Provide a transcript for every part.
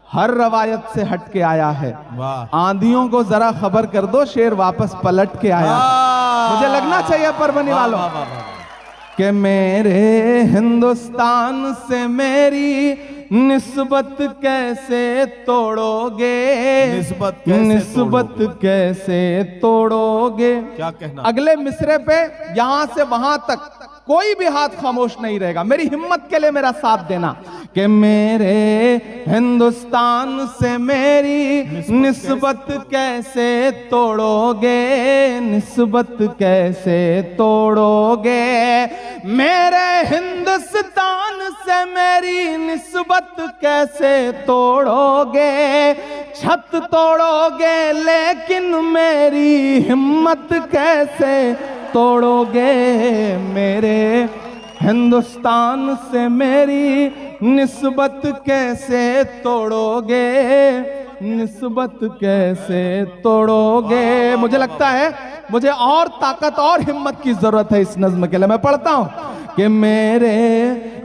हर रवायत से हट के आया है। वाह। आंधियों को जरा खबर कर दो, शेर वापस पलट के आया। मुझे लगना चाहिए परभनी वालों कि मेरे हिंदुस्तान से मेरी निस्बत कैसे तोड़ोगे, निस्बत कैसे तोड़ोगे। क्या कहना। अगले मिसरे पे यहां से वहां तक कोई भी हाथ खामोश नहीं रहेगा। मेरी हिम्मत के लिए मेरा साथ देना कि मेरे हिंदुस्तान से मेरी निस्बत कैसे तोड़ोगे, निस्बत कैसे तोड़ोगे। मेरे हिंदुस्तान से मेरी निस्बत कैसे तोड़ोगे। छत तोड़ोगे लेकिन मेरी हिम्मत कैसे तोड़ोगे। मेरे हिंदुस्तान से मेरी निस्बत कैसे तोड़ोगे, निस्बत कैसे तोड़ोगे। मुझे लगता है मुझे और ताकत और हिम्मत की जरूरत है इस नज्म के लिए। मैं पढ़ता हूं कि मेरे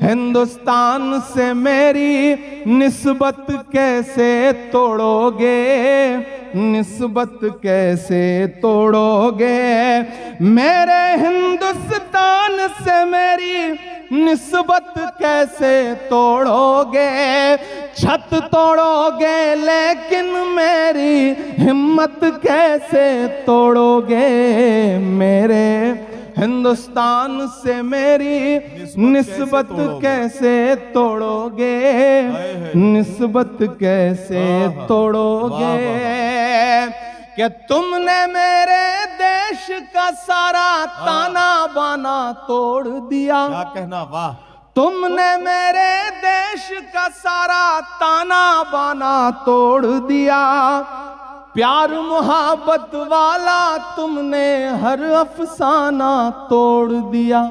हिंदुस्तान से मेरी निस्बत कैसे तोड़ोगे, निस्बत कैसे तोड़ोगे। मेरे हिंदुस्तान से मेरी निस्बत कैसे तोड़ोगे। छत तोड़ोगे लेकिन मेरी हिम्मत कैसे तोड़ोगे। मेरे हिंदुस्तान से मेरी निस्बत कैसे तोड़ोगे, निस्बत कैसे तोड़ोगे। कि तुमने मेरे देश का सारा ताना बाना तोड़ दिया। क्या कहना। वाह। तुमने मेरे देश का सारा ताना बाना तोड़ दिया। प्यार मोहब्बत वाला तुमने हर अफसाना तोड़ दिया।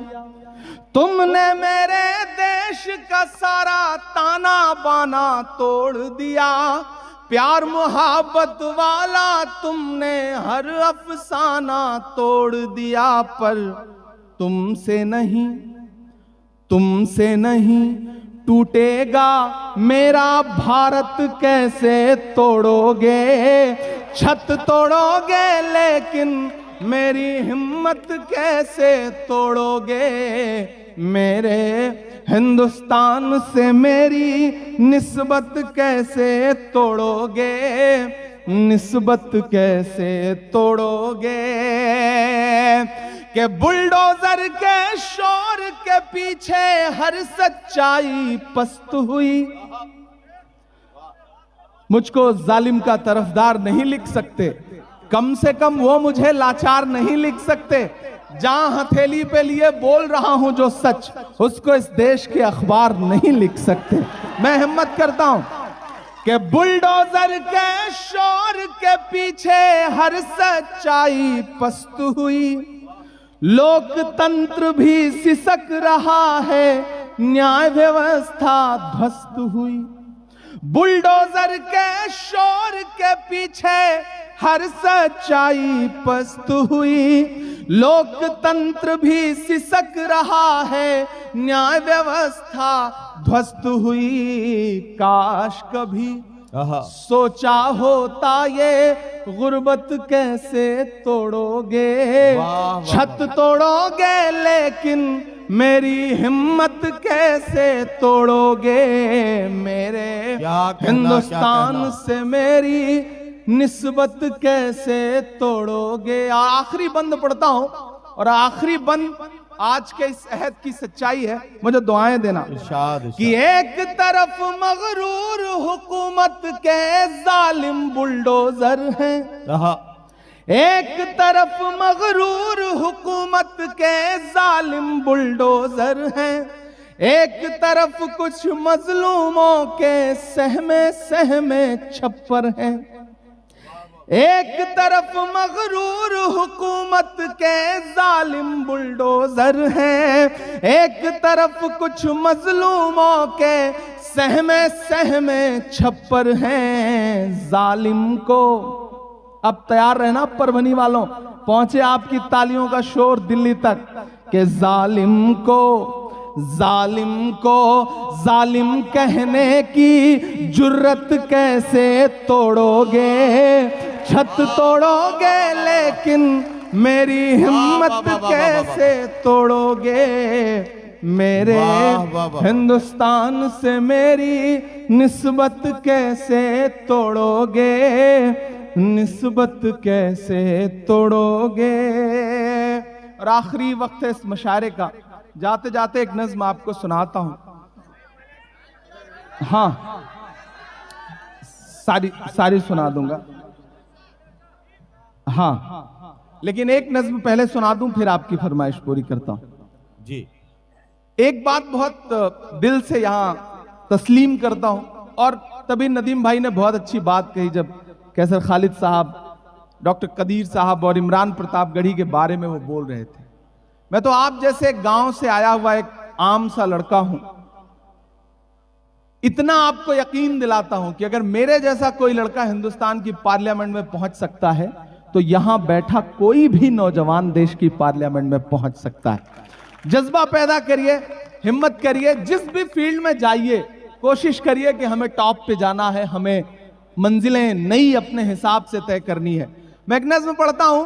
तुमने मेरे देश का सारा ताना बाना तोड़ दिया। प्यार मोहब्बत वाला तुमने हर अफसाना तोड़ दिया। पर तुमसे नहीं, तुमसे नहीं टूटेगा मेरा भारत कैसे तोड़ोगे। छत तोड़ोगे लेकिन मेरी हिम्मत कैसे तोड़ोगे। मेरे हिंदुस्तान से मेरी निस्बत कैसे तोड़ोगे, निस्बत कैसे तोड़ोगे। कि बुलडोजर के शोर के पीछे हर सच्चाई पस्त हुई। मुझको जालिम का तरफदार नहीं लिख सकते, कम से कम वो मुझे लाचार नहीं लिख सकते। जहां हथेली पे लिए बोल रहा हूं जो सच, उसको इस देश के अखबार नहीं लिख सकते। मैं हिम्मत करता हूं कि बुलडोजर के शोर के पीछे हर सच्चाई पस्त हुई। लोकतंत्र भी सिसक रहा है, न्याय व्यवस्था ध्वस्त हुई। बुलडोजर के शोर के पीछे हर सच्चाई पस्त हुई। लोकतंत्र भी सिसक रहा है, न्याय व्यवस्था ध्वस्त हुई। काश कभी सोचा होता ये गुर्बत कैसे तोड़ोगे। छत तोड़ोगे लेकिन मेरी हिम्मत कैसे तोड़ोगे। मेरे हिंदुस्तान से मेरी निस्बत कैसे तोड़ोगे। आखिरी बंद पढ़ता हूं और आखिरी बंद आज के इस अहद की सच्चाई है। मुझे दुआएं देना कि एक तरफ मगरूर हुकूमत के जालिम बुलडोजर हैं, एक तरफ मगरूर हुकूमत के जालिम बुलडोजर हैं। एक तरफ कुछ मजलूमों के सहमे सहमे छप्पर हैं। एक तरफ मगरूर हुकूमत के जालिम बुलडोजर हैं। एक तरफ कुछ मजलूमों के सहमे सहमे छप्पर हैं। जालिम को अब तैयार रहना परभनी वालों, पहुंचे आपकी तालियों का शोर दिल्ली तक कि जालिम को जालिम को जालिम कहने की जुर्रत कैसे तोड़ोगे, छत तोड़ोगे लेकिन मेरी हिम्मत कैसे तोड़ोगे, मेरे हिंदुस्तान से मेरी निस्बत कैसे तोड़ोगे, निस्बत कैसे तोड़ोगे। और आखिरी वक्त है इस मुशायरे का, जाते जाते एक नज्म आपको सुनाता हूं। हाँ, सारी सुना दूंगा। हाँ, लेकिन एक नज्म पहले सुना दूं, फिर आपकी फरमाइश पूरी करता हूं जी। एक बात बहुत दिल से यहां तस्लीम करता हूं, और तभी नदीम भाई ने बहुत अच्छी बात कही जब कैसर खालिद साहब, डॉक्टर कदीर साहब और इमरान प्रतापगढ़ी के बारे में वो बोल रहे थे। मैं तो आप जैसे गांव से आया हुआ एक आम सा लड़का हूं। इतना आपको यकीन दिलाता हूं कि अगर मेरे जैसा कोई लड़का हिंदुस्तान की पार्लियामेंट में पहुंच सकता है तो यहां बैठा कोई भी नौजवान देश की पार्लियामेंट में पहुंच सकता है। जज्बा पैदा करिए, हिम्मत करिए, जिस भी फील्ड में जाइए कोशिश करिए कि हमें टॉप पे जाना है, हमें मंजिलें नई अपने हिसाब से तय करनी है। मैं एक नज्म पढ़ता हूं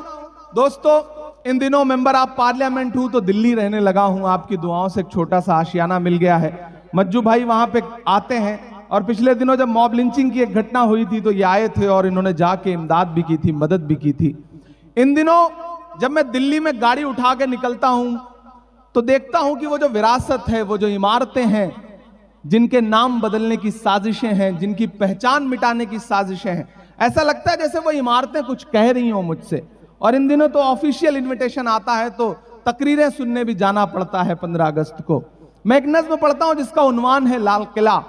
दोस्तों। इन दिनों मेंबर ऑफ पार्लियामेंट हूं तो दिल्ली रहने लगा हूं। आपकी दुआओं से एक छोटा सा आशियाना मिल गया है। मज्जू भाई वहां पे आते हैं, और पिछले दिनों जब मॉब लिंचिंग की एक घटना हुई थी तो ये आए थे और इन्होंने जाके इमदाद भी की थी, मदद भी की थी। इन दिनों जब मैं दिल्ली में गाड़ी उठा के निकलता हूं तो देखता हूं कि वो जो विरासत है, वो जो इमारतें हैं, जिनके नाम बदलने की साजिशें हैं, जिनकी पहचान मिटाने की साजिशें हैं, ऐसा लगता है जैसे वो इमारतें कुछ कह रही हों मुझसे। और इन दिनों तो ऑफिशियल इनविटेशन आता है तो तकरीरें सुनने भी जाना पड़ता है 15 अगस्त को। मैं एक नज्म पढ़ता हूं जिसका उन्वान है लाल किला।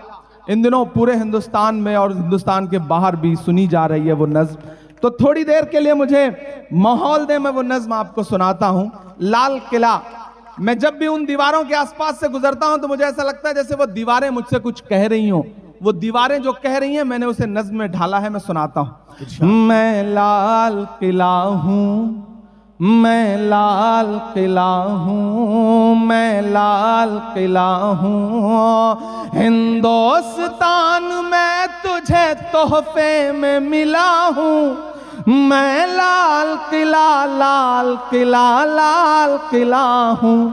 इन दिनों पूरे हिंदुस्तान में और हिंदुस्तान के बाहर भी सुनी जा रही है वो नज्म। तो थोड़ी देर के लिए मुझे माहौल दे, मैं वो नज्म आपको सुनाता हूं। लाल किला। मैं जब भी उन दीवारों के आसपास से गुजरता हूं तो मुझे ऐसा लगता है जैसे वो दीवारें मुझसे कुछ कह रही हों। वो दीवारें जो कह रही हैं मैंने उसे नज्म में ढाला है, मैं सुनाता हूं। मैं लाल किला हूं, मैं लाल किला हूं, मैं लाल किला हूं, हिंदुस्तान में तुझे तोहफे में मिला हूं। मैं लाल किला, लाल किला, लाल किला हूं,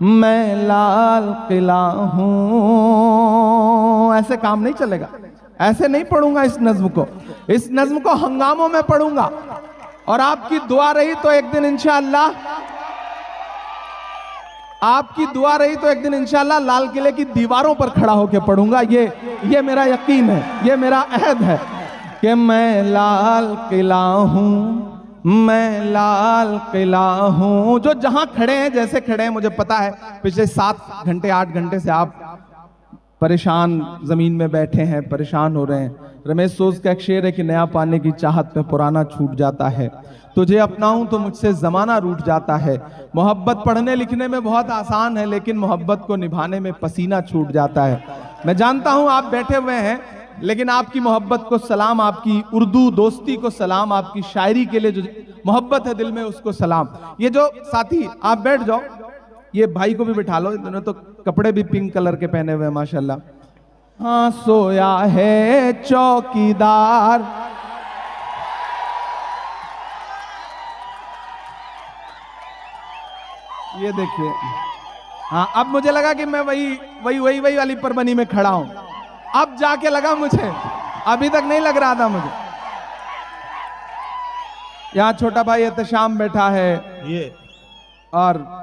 मैं लाल किला हूं। ऐसे काम नहीं चलेगा, ऐसे नहीं पढ़ूंगा इस नज्म को। इस नज्म को हंगामों में पढ़ूंगा, और आपकी दुआ रही तो एक दिन इंशाअल्लाह, आपकी दुआ रही तो एक दिन इंशाअल्लाह लाल किले की दीवारों पर खड़ा होकर पढ़ूंगा। ये मेरा यकीन है, ये मेरा अहद है कि मैं लाल किला हूं, मैं लाल किला हूं। जो जहां खड़े हैं, जैसे खड़े हैं, मुझे पता है पिछले 7 घंटे 8 घंटे से आप परेशान जमीन में बैठे हैं, परेशान हो रहे हैं। रमेश सोज का एक शेर है कि नया पाने की चाहत में पुराना छूट जाता है, तुझे अपनाऊं तो मुझसे जमाना रूठ जाता है। मोहब्बत पढ़ने लिखने में बहुत आसान है, लेकिन मोहब्बत को निभाने में पसीना छूट जाता है। मैं जानता हूं आप बैठे हुए हैं, लेकिन आपकी मोहब्बत को सलाम, आपकी उर्दू दोस्ती को सलाम, आपकी शायरी के लिए जो मोहब्बत है दिल में उसको सलाम। ये जो साथी, आप बैठ जाओ, ये भाई को भी बिठा लो, इन्होंने तो कपड़े भी पिंक कलर के पहने हुए हैं माशाल्लाह। हाँ, सोया है चौकीदार, ये देखिए। हाँ, अब मुझे लगा कि मैं वही वाली परबनी में खड़ा हूं। अब जाके लगा मुझे, अभी तक नहीं लग रहा था मुझे। यहां छोटा भाई एहतशाम बैठा है, ये और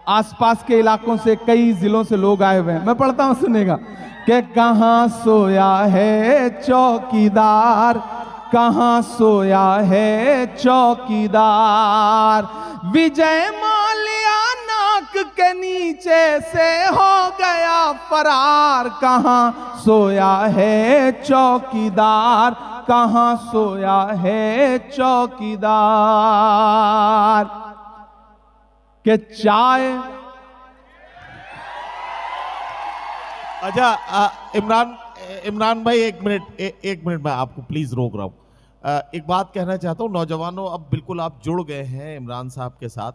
आसपास के इलाकों से कई जिलों से लोग आए हुए हैं। मैं पढ़ता हूं, सुनेगा कि कहां सोया है चौकीदार, कहां सोया है चौकीदार, विजय माल्या नाक के नीचे से हो गया फरार। कहां सोया है चौकीदार, कहां सोया है चौकीदार, के चाय। अच्छा इमरान भाई, एक मिनट मैं आपको प्लीज रोक रहा हूं। एक बात कहना चाहता हूं, नौजवानों, अब बिल्कुल आप जुड़ गए हैं इमरान साहब के साथ।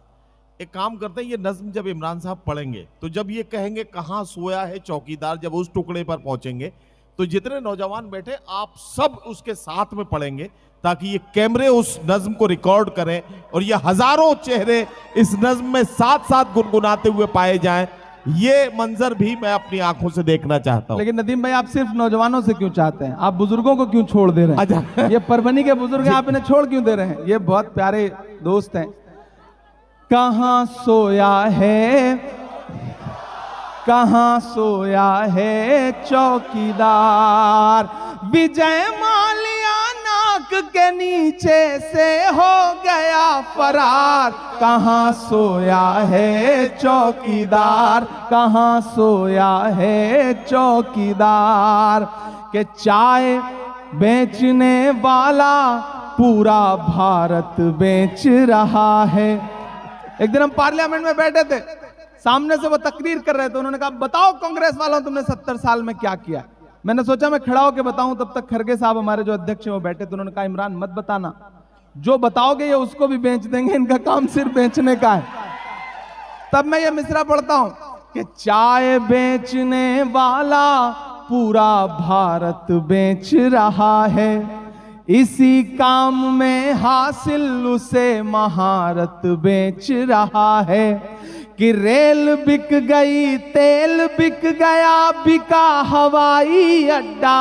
एक काम करते हैं, ये नज्म जब इमरान साहब पढ़ेंगे तो जब ये कहेंगे कहाँ सोया है चौकीदार, जब उस टुकड़े पर पहुंचेंगे तो जितने नौजवान बैठे आप सब उसके साथ में पढ़ेंगे ताकि ये कैमरे उस नज्म को रिकॉर्ड करें और ये हजारों चेहरे इस नज्म में साथ साथ गुनगुनाते हुए पाए जाएं। ये मंजर भी मैं अपनी आंखों से देखना चाहता हूं। लेकिन नदीम भाई, आप सिर्फ नौजवानों से क्यों चाहते हैं? आप बुजुर्गों को क्यों छोड़ दे रहे हैं? ये परभनी के बुजुर्ग हैं, आप इन्हें छोड़ क्यों दे रहे हैं? ये बहुत प्यारे दोस्त हैं। कहां सोया है, कहां सोया है चौकीदार, विजय माल्या नाक के नीचे से हो गया फरार। कहां सोया है चौकीदार, कहां सोया है चौकीदार, के चाय बेचने वाला पूरा भारत बेच रहा है। एक दिन हम पार्लियामेंट में बैठे थे, सामने से वो तकरीर कर रहे थे, उन्होंने कहा बताओ कांग्रेस वालों तुमने 70 साल में क्या किया। मैंने सोचा मैं खड़ा होकर बताऊं, तब तक खरगे साहब हमारे जो अध्यक्ष हैं वो बैठे थे। उन्होंने कहा इमरान मत बताना, जो बताओगे ये उसको भी बेच देंगे, इनका काम सिर्फ बेचने का है। तब मैं ये मिसरा पढ़ता हूं कि चाय बेचने वाला पूरा भारत बेच रहा है, इसी काम में हासिल उसे महारत बेच रहा है। कि रेल बिक गई, तेल बिक गया, बिका हवाई अड्डा।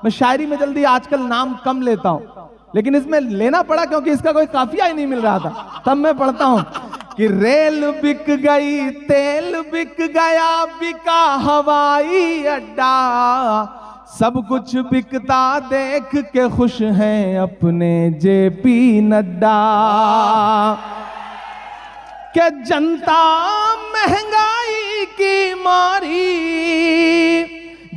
मैं शायरी में जल्दी आजकल नाम कम लेता हूं, लेकिन इसमें लेना पड़ा क्योंकि इसका कोई काफिया ही नहीं मिल रहा था। तब मैं पढ़ता हूं कि रेल बिक गई, तेल बिक गया, बिका हवाई अड्डा, सब कुछ बिकता देख के खुश हैं अपने जेपी नड्डा। कि जनता महंगाई की मारी,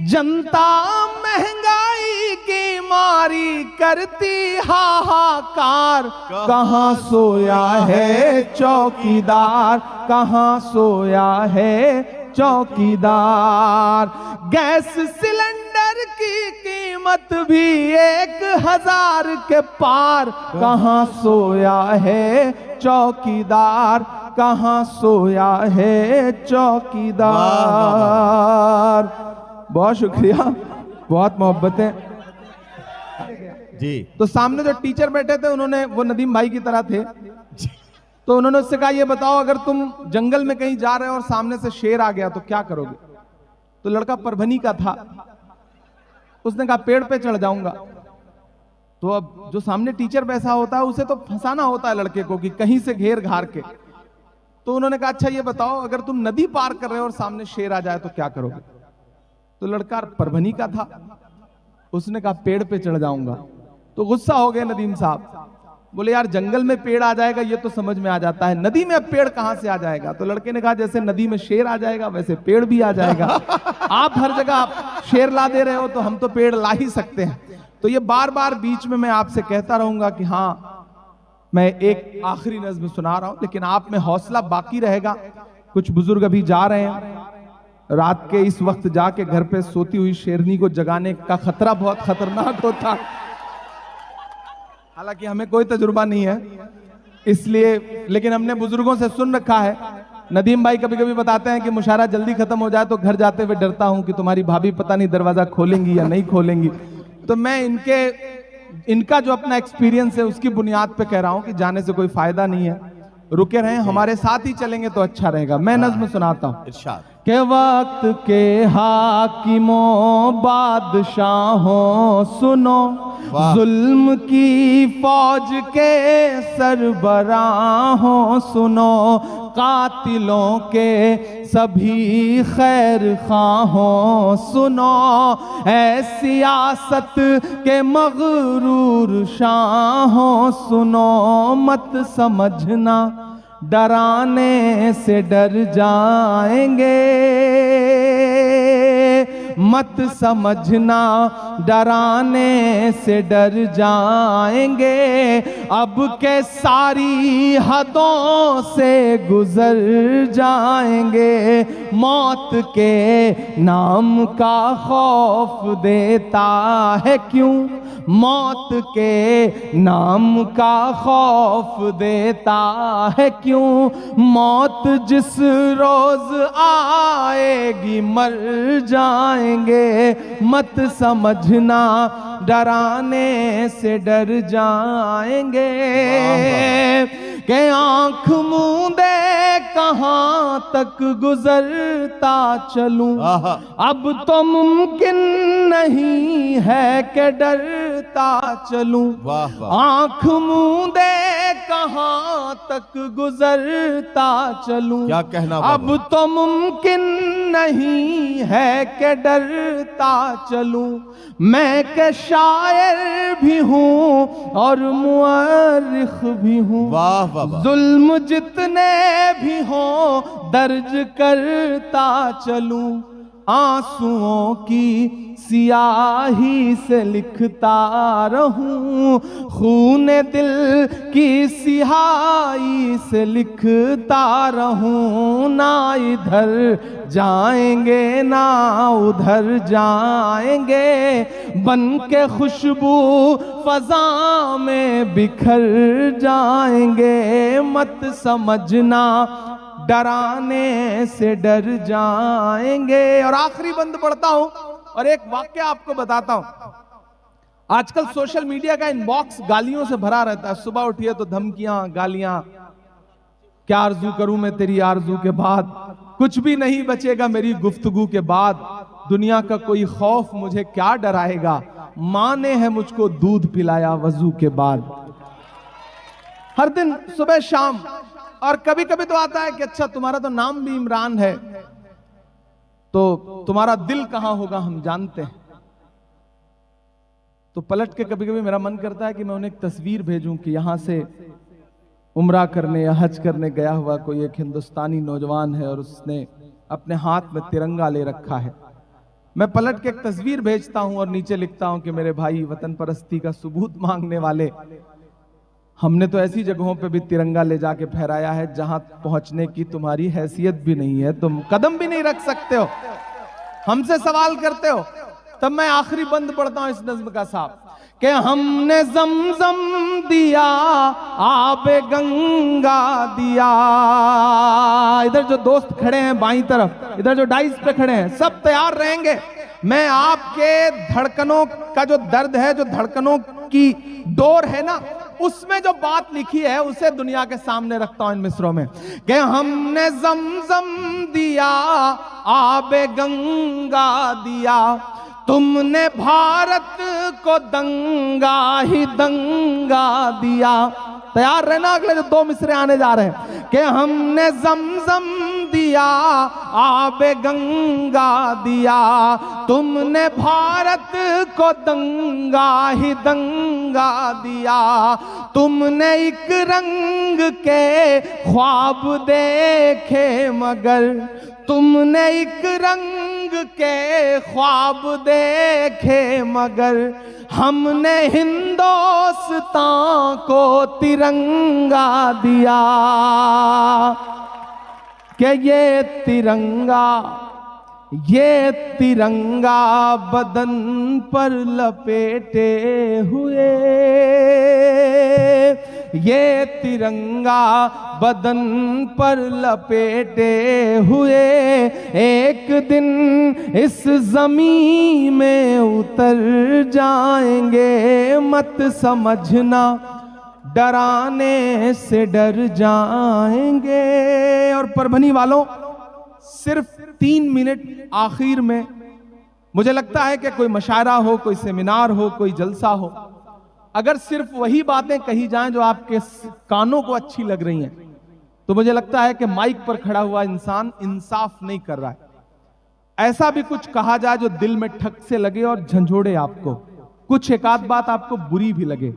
जनता महंगाई की मारी करती हाहाकार। कहां सोया है चौकीदार, कहां सोया है चौकीदार। गैस सिलेंडर की कीमत भी 1000 के पार। कहां सोया है चौकीदार, कहां सोया है चौकीदार। बहुत शुक्रिया, बहुत मोहब्बतें जी। तो सामने जो टीचर बैठे थे उन्होंने, वो नदीम भाई की तरह थे, तो उन्होंने उससे कहा ये बताओ अगर तुम जंगल में कहीं जा रहे हो और सामने से शेर आ गया तो क्या करोगे? तो लड़का परभनी का था, उसने कहा पेड़ पे चढ़ जाऊंगा। तो अब जो सामने टीचर बैठा होता है उसे तो फंसाना होता है लड़के को कि कहीं से घेर घार के। तो उन्होंने कहा अच्छा ये बताओ अगर तुम नदी पार कर रहे हो और सामने शेर आ जाए तो क्या करोगे? तो लड़का परभनी का था, उसने कहा पेड़ पे चढ़ जाऊंगा। तो गुस्सा हो गए नदीम साहब, बोले यार जंगल में पेड़ आ जाएगा ये तो समझ में आ जाता है, नदी में पेड़ कहां से आ जाएगा? तो लड़के ने कहा जैसे नदी में शेर आ जाएगा वैसे पेड़ भी आ जाएगा। आप हर जगह शेर ला दे रहे हो तो हम तो पेड़ ला ही सकते हैं। तो ये बार बार बीच में मैं आपसे कहता रहूंगा कि हाँ मैं एक आखिरी नज्म सुना रहा हूं, लेकिन आप में हौसला बाकी रहेगा। कुछ बुजुर्ग अभी जा रहे हैं, रात के इस वक्त जाके घर पे सोती हुई शेरनी को जगाने का खतरा बहुत खतरनाक होता। हालांकि हमें कोई तजुर्बा नहीं है इसलिए, लेकिन हमने बुजुर्गों से सुन रखा है। नदीम भाई कभी कभी बताते हैं कि मुशायरा जल्दी खत्म हो जाए तो घर जाते हुए डरता हूं कि तुम्हारी भाभी पता नहीं दरवाजा खोलेंगी या नहीं खोलेंगी। तो मैं इनका जो अपना एक्सपीरियंस है उसकी बुनियाद पे कह रहा हूं कि जाने से कोई फायदा नहीं है, रुके रहें, हमारे साथ ही चलेंगे तो अच्छा रहेगा। मैं नज्म सुनाता हूं। इरशाद। के वक्त के हाकिमों बादशाहों सुनो, जुल्म की फौज के सरबराहों सुनो, कातिलों के सभी खैर खाहों सुनो, ऐ सियासत के मगरूर शाहों सुनो, मत समझना डराने से डर जाएंगे, मत समझना डराने से डर जाएंगे, अब के सारी हदों से गुजर जाएंगे, मौत के नाम का खौफ देता है क्यों मौत के नाम का खौफ देता है क्यों? मौत जिस रोज आएगी मर जाएंगे, मत समझना डराने से डर जाएंगे। के आंख मूंदे कहां तक गुजरता चलूं, अब तो मुमकिन नहीं है कि डरता चलूं। आंख मूंदे कहां तक गुजरता चलूं, क्या कहना अब तो मुमकिन नहीं है कि डरता चलूं। मैं के शायर भी हूं और मुअर्रिख भी हूं, वाह वाह वाह। जुल्म जितने भी हों दर्ज करता चलूं। आंसुओं की सियाही से लिखता रहूं, खून दिल की सिहाई से लिखता रहूं। ना इधर जाएंगे ना उधर जाएंगे, बन के खुशबू फजा में बिखर जाएंगे। मत समझना डराने से डर जाएंगे। और आखिरी बंद पढ़ता हूं और एक वाक्य आपको बताता हूं। आजकल सोशल मीडिया का इनबॉक्स गालियों से भरा रहता है। सुबह उठिए तो धमकियां, गालियां, क्या आरजू करूं मैं तेरी आरजू के बाद, कुछ भी नहीं बचेगा मेरी गुफ्तगू के बाद, दुनिया का कोई खौफ मुझे क्या डराएगा, मां ने है मुझको दूध पिलाया वजू के बाद। हर दिन सुबह शाम। और कभी कभी तो आता है कि अच्छा तुम्हारा तो नाम भी इमरान है, तो तुम्हारा दिल कहां होगा हम जानते हैं। तो पलट के कभी कभी मेरा मन करता है कि मैं उन्हें एक तस्वीर भेजूं कि यहां से उम्रा करने या हज करने गया हुआ कोई एक हिंदुस्तानी नौजवान है और उसने अपने हाथ में तिरंगा ले रखा है। मैं पलट के एक तस्वीर भेजता हूं और नीचे लिखता हूं कि मेरे भाई वतन परस्ती का सबूत मांगने वाले, हमने तो ऐसी जगहों पे भी तिरंगा ले जाके फहराया है जहां पहुंचने की तुम्हारी हैसियत भी नहीं है, तुम कदम भी नहीं रख सकते हो, हमसे सवाल करते हो। तब मैं आखिरी बंद पढ़ता हूं इस नज्म का साहब कि हमने जमजम दिया, आबे गंगा दिया। इधर जो दोस्त खड़े हैं बाईं तरफ, इधर जो डाइस पे खड़े हैं, सब तैयार रहेंगे। मैं आपके धड़कनों का जो दर्द है, जो धड़कनों की डोर है ना, उसमें जो बात लिखी है उसे दुनिया के सामने रखता हूं इन मिसरों में कि हमने जमजम दिया, आबे गंगा दिया, तुमने भारत को दंगा ही दंगा दिया। तैयार रहना, अगले जो दो मिसरे आने जा रहे हैं कि हमने जमजम दिया, आबे गंगा दिया, तुमने भारत को दंगा ही दंगा दिया। तुमने एक रंग के ख्वाब देखे मगर, तुमने एक रंग के ख्वाब देखे मगर, हमने हिंदुस्तान को तिरंगा दिया। कि ये तिरंगा बदन पर लपेटे हुए, ये तिरंगा बदन पर लपेटे हुए, एक दिन इस जमीन में उतर जाएंगे। मत समझना डराने से डर जाएंगे। और परभनी वालों, सिर्फ 3 मिनट आखिर में, मुझे लगता है कि कोई मशायरा हो, कोई सेमिनार हो, कोई जलसा हो, अगर सिर्फ वही बातें कही जाएं जो आपके कानों को अच्छी लग रही हैं, तो मुझे लगता है कि माइक पर खड़ा हुआ इंसान इंसाफ नहीं कर रहा है। ऐसा भी कुछ कहा जाए जो दिल में ठक से लगे और झंझोड़े आपको, कुछ एक आध बात आपको बुरी भी लगे।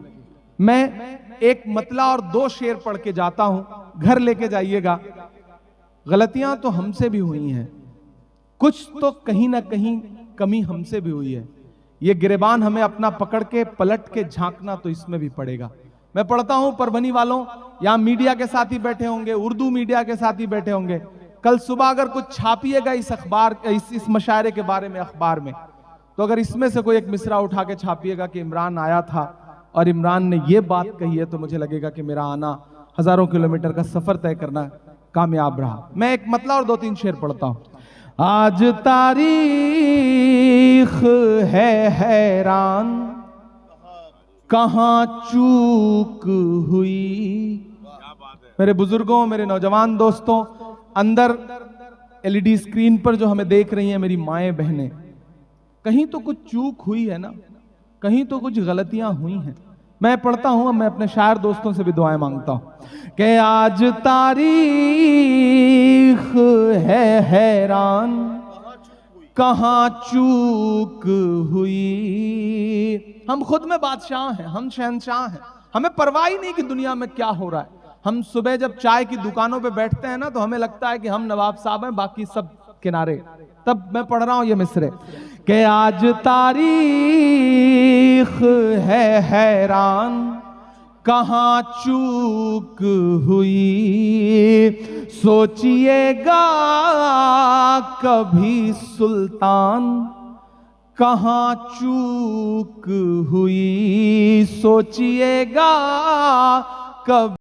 मैं एक मतला और 2 शेर पढ़ के जाता हूं, घर लेके जाइएगा। गलतियां तो हमसे भी हुई हैं, कुछ तो कहीं ना कहीं कमी हमसे भी हुई है। ये गिरेबान हमें अपना पकड़ के पलट के झांकना तो इसमें भी पड़ेगा। मैं पढ़ता हूं परभनी वालों, यहां मीडिया के साथी बैठे होंगे, उर्दू मीडिया के साथी बैठे होंगे। कल सुबह अगर कुछ छापिएगा इस अखबार, इस मशायरे के बारे में अखबार में, तो अगर इसमें से कोई एक मिसरा उठा के छापिएगा कि इमरान आया था और इमरान ने ये बात कही है, तो मुझे लगेगा कि मेरा आना हजारों किलोमीटर का सफर तय करना कामयाब रहा। मैं एक मतला और 2-3 शेर पढ़ता हूं। आज तारीख है हैरान, कहां चूक हुई। मेरे बुजुर्गों, मेरे नौजवान दोस्तों, अंदर एलईडी स्क्रीन पर जो हमें देख रही हैं मेरी माएं बहनें, कहीं तो कुछ चूक हुई है ना, कहीं तो कुछ गलतियां हुई हैं। मैं पढ़ता हूं, अब मैं अपने शायर दोस्तों से भी दुआएं मांगता हूं कि आज तारीख है हैरान, कहां चूक हुई। हम खुद में बादशाह हैं, हम शहंशाह हैं, हमें परवाह ही नहीं कि दुनिया में क्या हो रहा है। हम सुबह जब चाय की दुकानों पे बैठते हैं ना, तो हमें लगता है कि हम नवाब साहब हैं, बाकी सब किनारे। तब मैं पढ़ रहा हूं ये मिसरे कि आज तारीख है हैरान, कहां चूक हुई। सोचिएगा कभी सुल्तान, कहां चूक हुई। सोचिएगा कभी